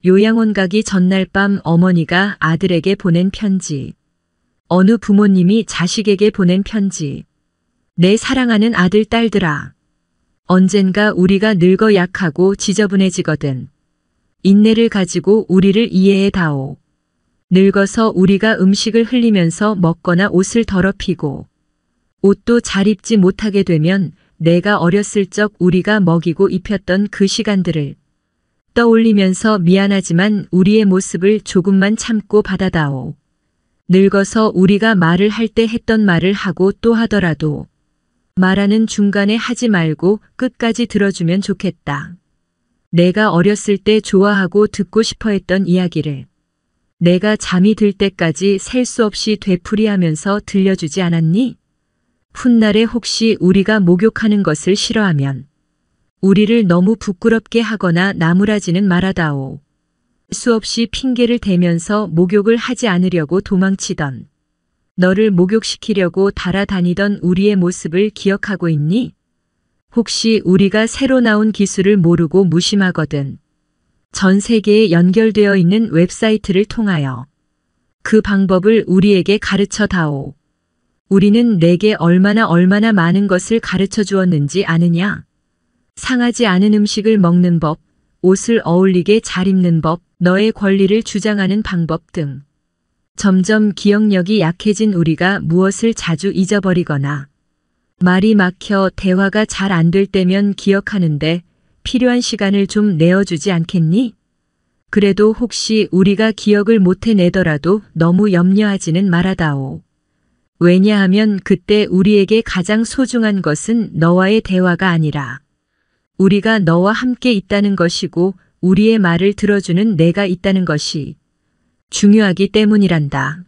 요양원 가기 전날 밤 어머니가 아들에게 보낸 편지. 어느 부모님이 자식에게 보낸 편지. 내 사랑하는 아들 딸들아. 언젠가 우리가 늙어 약하고 지저분해지거든. 인내를 가지고 우리를 이해해 다오. 늙어서 우리가 음식을 흘리면서 먹거나 옷을 더럽히고 옷도 잘 입지 못하게 되면 내가 어렸을 적 우리가 먹이고 입혔던 그 시간들을 떠올리면서 미안하지만 우리의 모습을 조금만 참고 받아다오. 늙어서 우리가 말을 할 때 했던 말을 하고 또 하더라도 말하는 중간에 하지 말고 끝까지 들어주면 좋겠다. 내가 어렸을 때 좋아하고 듣고 싶어 했던 이야기를 내가 잠이 들 때까지 셀 수 없이 되풀이하면서 들려주지 않았니? 훗날에 혹시 우리가 목욕하는 것을 싫어하면 우리를 너무 부끄럽게 하거나 나무라지는 말아다오. 수없이 핑계를 대면서 목욕을 하지 않으려고 도망치던 너를 목욕시키려고 달아다니던 우리의 모습을 기억하고 있니? 혹시 우리가 새로 나온 기술을 모르고 무심하거든. 전 세계에 연결되어 있는 웹사이트를 통하여 그 방법을 우리에게 가르쳐 다오. 우리는 내게 얼마나 많은 것을 가르쳐 주었는지 아느냐? 상하지 않은 음식을 먹는 법, 옷을 어울리게 잘 입는 법, 너의 권리를 주장하는 방법 등. 점점 기억력이 약해진 우리가 무엇을 자주 잊어버리거나 말이 막혀 대화가 잘 안 될 때면 기억하는데 필요한 시간을 좀 내어주지 않겠니? 그래도 혹시 우리가 기억을 못 해내더라도 너무 염려하지는 말아다오. 왜냐하면 그때 우리에게 가장 소중한 것은 너와의 대화가 아니라 우리가 너와 함께 있다는 것이고 우리의 말을 들어주는 내가 있다는 것이 중요하기 때문이란다.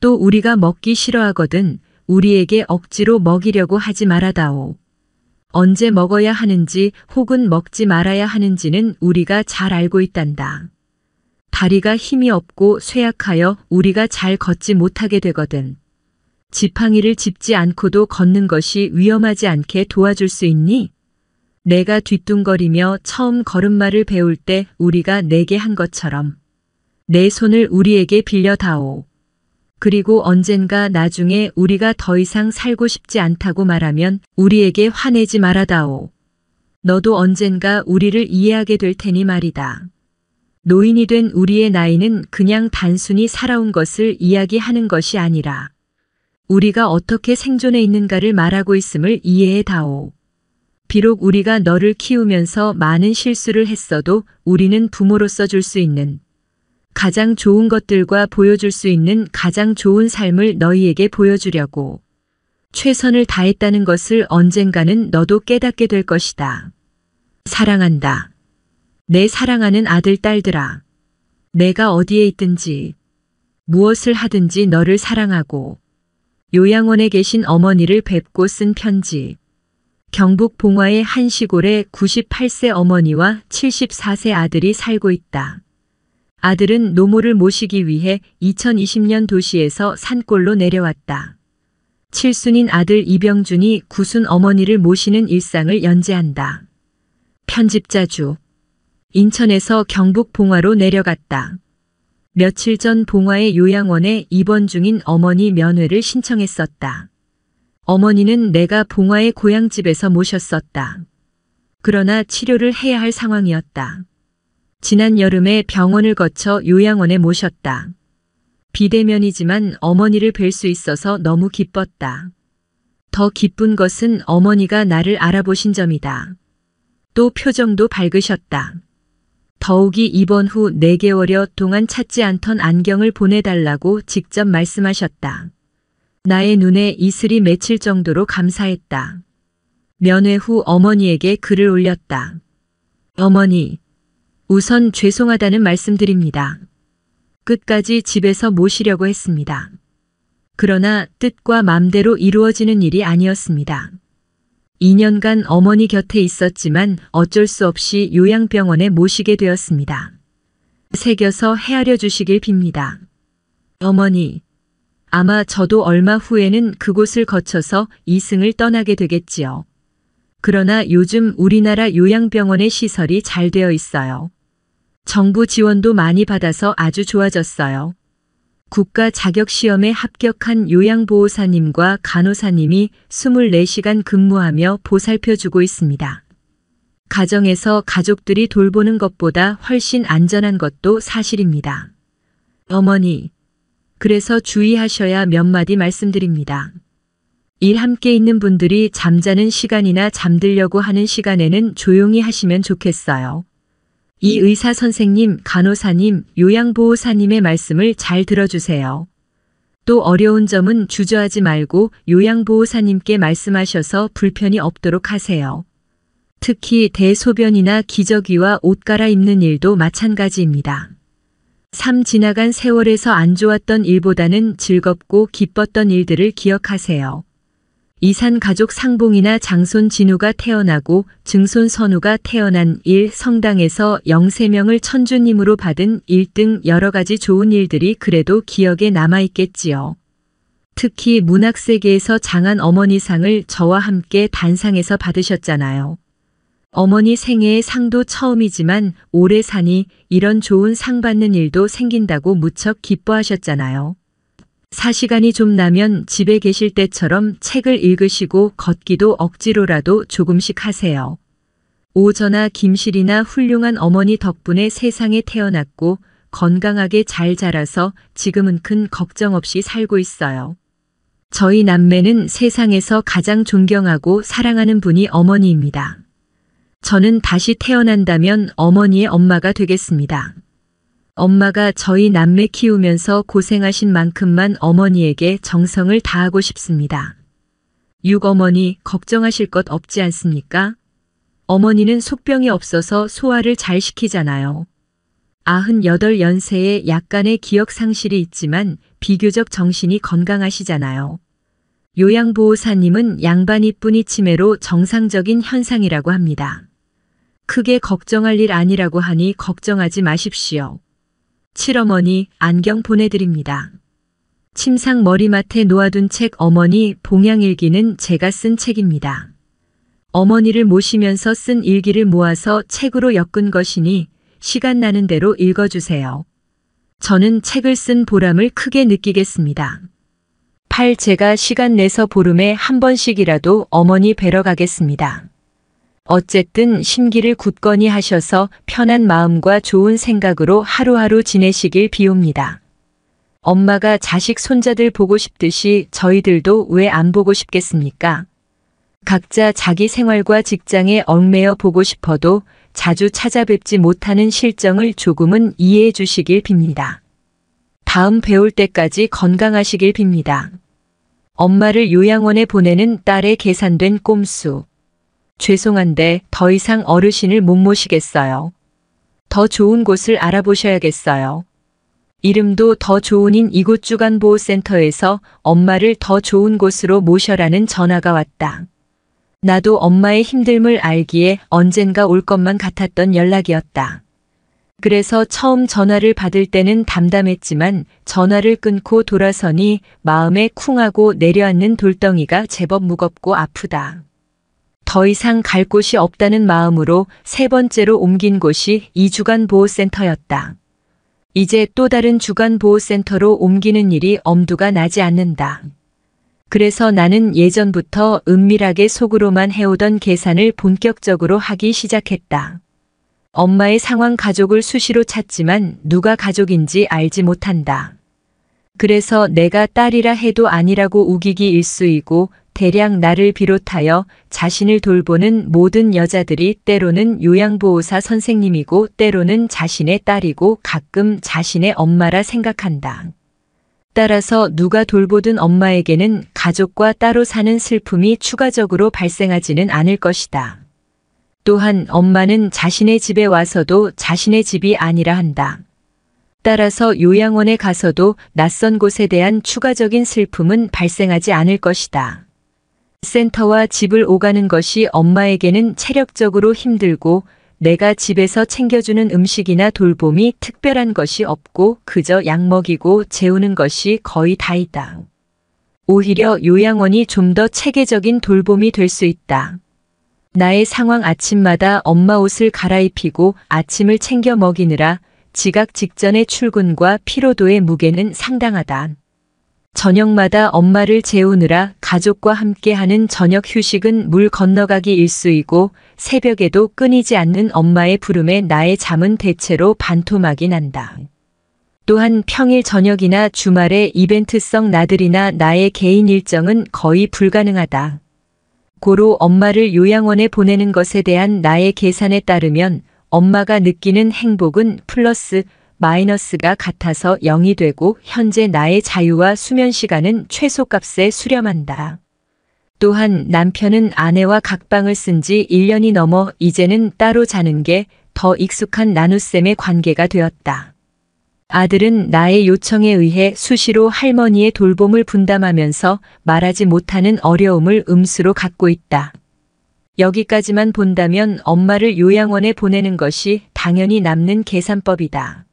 또 우리가 먹기 싫어하거든 우리에게 억지로 먹이려고 하지 말아다오. 언제 먹어야 하는지 혹은 먹지 말아야 하는지는 우리가 잘 알고 있단다. 다리가 힘이 없고 쇠약하여 우리가 잘 걷지 못하게 되거든. 지팡이를 짚지 않고도 걷는 것이 위험하지 않게 도와줄 수 있니? 내가 뒤뚱거리며 처음 걸음마를 배울 때 우리가 내게 한 것처럼 내 손을 우리에게 빌려다오. 그리고 언젠가 나중에 우리가 더 이상 살고 싶지 않다고 말하면 우리에게 화내지 말아다오. 너도 언젠가 우리를 이해하게 될 테니 말이다. 노인이 된 우리의 나이는 그냥 단순히 살아온 것을 이야기하는 것이 아니라 우리가 어떻게 생존해 있는가를 말하고 있음을 이해해 다오. 비록 우리가 너를 키우면서 많은 실수를 했어도 우리는 부모로서 줄 수 있는 가장 좋은 것들과 보여줄 수 있는 가장 좋은 삶을 너희에게 보여주려고 최선을 다했다는 것을 언젠가는 너도 깨닫게 될 것이다. 사랑한다. 내 사랑하는 아들 딸들아. 내가 어디에 있든지 무엇을 하든지 너를 사랑하고 요양원에 계신 어머니를 뵙고 쓴 편지. 경북 봉화의 한 시골에 98세 어머니와 74세 아들이 살고 있다. 아들은 노모를 모시기 위해 2020년 도시에서 산골로 내려왔다. 칠순인 아들 이병준이 구순 어머니를 모시는 일상을 연재한다. 편집자주. 인천에서 경북 봉화로 내려갔다. 며칠 전 봉화의 요양원에 입원 중인 어머니 면회를 신청했었다. 어머니는 내가 봉화의 고향집에서 모셨었다. 그러나 치료를 해야 할 상황이었다. 지난 여름에 병원을 거쳐 요양원에 모셨다. 비대면이지만 어머니를 뵐 수 있어서 너무 기뻤다. 더 기쁜 것은 어머니가 나를 알아보신 점이다. 또 표정도 밝으셨다. 더욱이 입원 후 4개월여 동안 찾지 않던 안경을 보내달라고 직접 말씀하셨다. 나의 눈에 이슬이 맺힐 정도로 감사했다. 면회 후 어머니에게 글을 올렸다. 어머니, 우선 죄송하다는 말씀드립니다. 끝까지 집에서 모시려고 했습니다. 그러나 뜻과 맘대로 이루어지는 일이 아니었습니다. 2년간 어머니 곁에 있었지만 어쩔 수 없이 요양병원에 모시게 되었습니다. 새겨서 헤아려 주시길 빕니다. 어머니, 아마 저도 얼마 후에는 그곳을 거쳐서 이승을 떠나게 되겠지요. 그러나 요즘 우리나라 요양병원의 시설이 잘 되어 있어요. 정부 지원도 많이 받아서 아주 좋아졌어요. 국가 자격 시험에 합격한 요양보호사님과 간호사님이 24시간 근무하며 보살펴주고 있습니다. 가정에서 가족들이 돌보는 것보다 훨씬 안전한 것도 사실입니다. 어머니, 그래서 주의하셔야 몇 마디 말씀드립니다. 일 함께 있는 분들이 잠자는 시간이나 잠들려고 하는 시간에는 조용히 하시면 좋겠어요. 이 의사 선생님, 간호사님, 요양보호사님의 말씀을 잘 들어주세요. 또 어려운 점은 주저하지 말고 요양보호사님께 말씀하셔서 불편이 없도록 하세요. 특히 대소변이나 기저귀와 옷 갈아입는 일도 마찬가지입니다. 삶 지나간 세월에서 안 좋았던 일보다는 즐겁고 기뻤던 일들을 기억하세요. 이산 가족 상봉이나 장손 진우가 태어나고 증손 선우가 태어난 일, 성당에서 영세명을 천주님으로 받은 일 등 여러 가지 좋은 일들이 그래도 기억에 남아있겠지요. 특히 문학세계에서 장한 어머니상을 저와 함께 단상에서 받으셨잖아요. 어머니 생애의 상도 처음이지만 오래 사니 이런 좋은 상 받는 일도 생긴다고 무척 기뻐하셨잖아요. 사시간이 좀 나면 집에 계실 때처럼 책을 읽으시고 걷기도 억지로라도 조금씩 하세요. 오전아 김실이나 훌륭한 어머니 덕분에 세상에 태어났고 건강하게 잘 자라서 지금은 큰 걱정 없이 살고 있어요. 저희 남매는 세상에서 가장 존경하고 사랑하는 분이 어머니입니다. 저는 다시 태어난다면 어머니의 엄마가 되겠습니다. 엄마가 저희 남매 키우면서 고생하신 만큼만 어머니에게 정성을 다하고 싶습니다. 육어머니 걱정하실 것 없지 않습니까? 어머니는 속병이 없어서 소화를 잘 시키잖아요. 98연세에 약간의 기억 상실이 있지만 비교적 정신이 건강하시잖아요. 요양보호사님은 양반이뿐이 치매로 정상적인 현상이라고 합니다. 크게 걱정할 일 아니라고 하니 걱정하지 마십시오. 칠어머니 안경 보내드립니다. 침상 머리맡에 놓아둔 책 어머니 봉양일기는 제가 쓴 책입니다. 어머니를 모시면서 쓴 일기를 모아서 책으로 엮은 것이니 시간 나는 대로 읽어주세요. 저는 책을 쓴 보람을 크게 느끼겠습니다. 8. 제가 시간 내서 보름에 한 번씩이라도 어머니 뵈러 가겠습니다. 어쨌든 심기를 굳건히 하셔서 편한 마음과 좋은 생각으로 하루하루 지내시길 비웁니다. 엄마가 자식 손자들 보고 싶듯이 저희들도 왜 안 보고 싶겠습니까? 각자 자기 생활과 직장에 얽매여 보고 싶어도 자주 찾아뵙지 못하는 실정을 조금은 이해해 주시길 빕니다. 다음 배울 때까지 건강하시길 빕니다. 엄마를 요양원에 보내는 딸의 계산된 꼼수. 죄송한데 더 이상 어르신을 못 모시겠어요. 더 좋은 곳을 알아보셔야겠어요. 이름도 더 좋은인 이곳 주간보호센터에서 엄마를 더 좋은 곳으로 모셔라는 전화가 왔다. 나도 엄마의 힘듦을 알기에 언젠가 올 것만 같았던 연락이었다. 그래서 처음 전화를 받을 때는 담담했지만 전화를 끊고 돌아서니 마음에 쿵하고 내려앉는 돌덩이가 제법 무겁고 아프다. 더 이상 갈 곳이 없다는 마음으로 세 번째로 옮긴 곳이 이 주간보호센터였다. 이제 또 다른 주간보호센터로 옮기는 일이 엄두가 나지 않는다. 그래서 나는 예전부터 은밀하게 속으로만 해오던 계산을 본격적으로 하기 시작했다. 엄마의 상황 가족을 수시로 찾지만 누가 가족인지 알지 못한다. 그래서 내가 딸이라 해도 아니라고 우기기 일쑤이고 대략 나를 비롯하여 자신을 돌보는 모든 여자들이 때로는 요양보호사 선생님이고 때로는 자신의 딸이고 가끔 자신의 엄마라 생각한다. 따라서 누가 돌보든 엄마에게는 가족과 따로 사는 슬픔이 추가적으로 발생하지는 않을 것이다. 또한 엄마는 자신의 집에 와서도 자신의 집이 아니라 한다. 따라서 요양원에 가서도 낯선 곳에 대한 추가적인 슬픔은 발생하지 않을 것이다. 센터와 집을 오가는 것이 엄마에게는 체력적으로 힘들고 내가 집에서 챙겨주는 음식이나 돌봄이 특별한 것이 없고 그저 약 먹이고 재우는 것이 거의 다이다. 오히려 요양원이 좀 더 체계적인 돌봄이 될 수 있다. 나의 상황 아침마다 엄마 옷을 갈아입히고 아침을 챙겨 먹이느라 지각 직전의 출근과 피로도의 무게는 상당하다. 저녁마다 엄마를 재우느라 가족과 함께하는 저녁 휴식은 물 건너가기 일쑤이고 새벽에도 끊이지 않는 엄마의 부름에 나의 잠은 대체로 반토막이 난다. 또한 평일 저녁이나 주말에 이벤트성 나들이나 나의 개인 일정은 거의 불가능하다. 고로 엄마를 요양원에 보내는 것에 대한 나의 계산에 따르면 엄마가 느끼는 행복은 플러스 마이너스가 같아서 0이 되고 현재 나의 자유와 수면 시간은 최소값에 수렴한다. 또한 남편은 아내와 각방을 쓴 지 1년이 넘어 이제는 따로 자는 게 더 익숙한 나눗셈의 관계가 되었다. 아들은 나의 요청에 의해 수시로 할머니의 돌봄을 분담하면서 말하지 못하는 어려움을 음수로 갖고 있다. 여기까지만 본다면 엄마를 요양원에 보내는 것이 당연히 남는 계산법이다.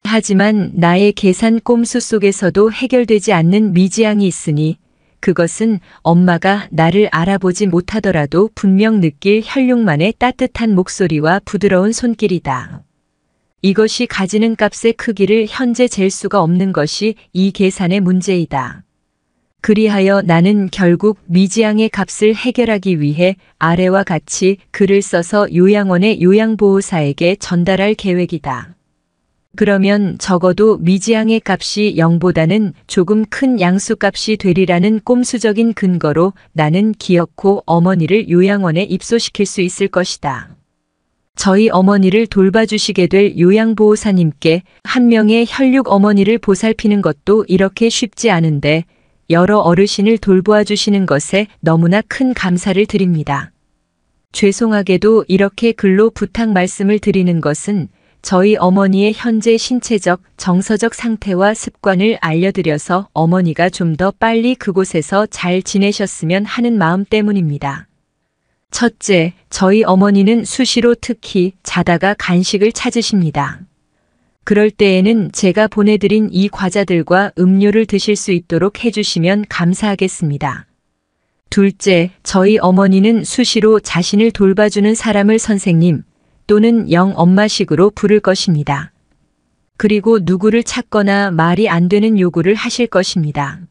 하지만 나의 계산 꼼수 속에서도 해결되지 않는 미지양이 있으니 그것은 엄마가 나를 알아보지 못하더라도 분명 느낄 혈육만의 따뜻한 목소리와 부드러운 손길이다. 이것이 가지는 값의 크기를 현재 잴 수가 없는 것이 이 계산의 문제이다. 그리하여 나는 결국 미지양의 값을 해결하기 위해 아래와 같이 글을 써서 요양원의 요양보호사에게 전달할 계획이다. 그러면 적어도 미지양의 값이 0보다는 조금 큰 양수값이 되리라는 꼼수적인 근거로 나는 기어코 어머니를 요양원에 입소시킬 수 있을 것이다. 저희 어머니를 돌봐주시게 될 요양보호사님께 한 명의 혈육 어머니를 보살피는 것도 이렇게 쉽지 않은데 여러 어르신을 돌보아 주시는 것에 너무나 큰 감사를 드립니다. 죄송하게도 이렇게 글로 부탁 말씀을 드리는 것은 저희 어머니의 현재 신체적, 정서적 상태와 습관을 알려드려서 어머니가 좀 더 빨리 그곳에서 잘 지내셨으면 하는 마음 때문입니다. 첫째, 저희 어머니는 수시로 특히 자다가 간식을 찾으십니다. 그럴 때에는 제가 보내드린 이 과자들과 음료를 드실 수 있도록 해주시면 감사하겠습니다. 둘째, 저희 어머니는 수시로 자신을 돌봐주는 사람을 선생님 또는 영엄마식으로 부를 것입니다. 그리고 누구를 찾거나 말이 안 되는 요구를 하실 것입니다.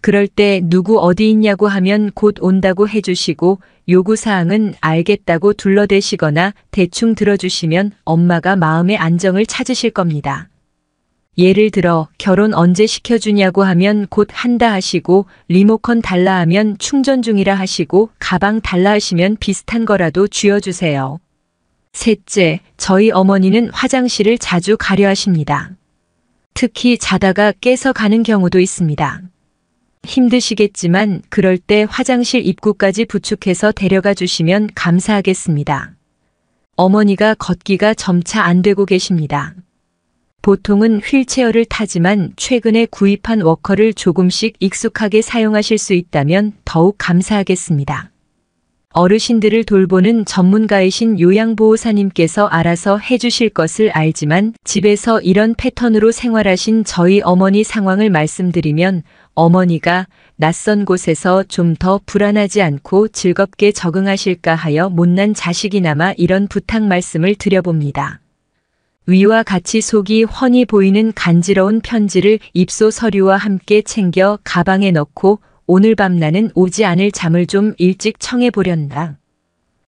그럴 때 누구 어디 있냐고 하면 곧 온다고 해주시고 요구사항은 알겠다고 둘러대시거나 대충 들어주시면 엄마가 마음의 안정을 찾으실 겁니다. 예를 들어 결혼 언제 시켜주냐고 하면 곧 한다 하시고 리모컨 달라 하면 충전 중이라 하시고 가방 달라 하시면 비슷한 거라도 쥐어주세요. 셋째, 저희 어머니는 화장실을 자주 가려 하십니다. 특히 자다가 깨서 가는 경우도 있습니다. 힘드시겠지만 그럴 때 화장실 입구까지 부축해서 데려가 주시면 감사하겠습니다. 어머니가 걷기가 점차 안 되고 계십니다. 보통은 휠체어를 타지만 최근에 구입한 워커를 조금씩 익숙하게 사용하실 수 있다면 더욱 감사하겠습니다. 어르신들을 돌보는 전문가이신 요양보호사님께서 알아서 해주실 것을 알지만 집에서 이런 패턴으로 생활하신 저희 어머니 상황을 말씀드리면 어머니가 낯선 곳에서 좀 더 불안하지 않고 즐겁게 적응하실까 하여 못난 자식이나마 이런 부탁 말씀을 드려봅니다. 위와 같이 속이 훤히 보이는 간지러운 편지를 입소 서류와 함께 챙겨 가방에 넣고 오늘 밤 나는 오지 않을 잠을 좀 일찍 청해 보련다.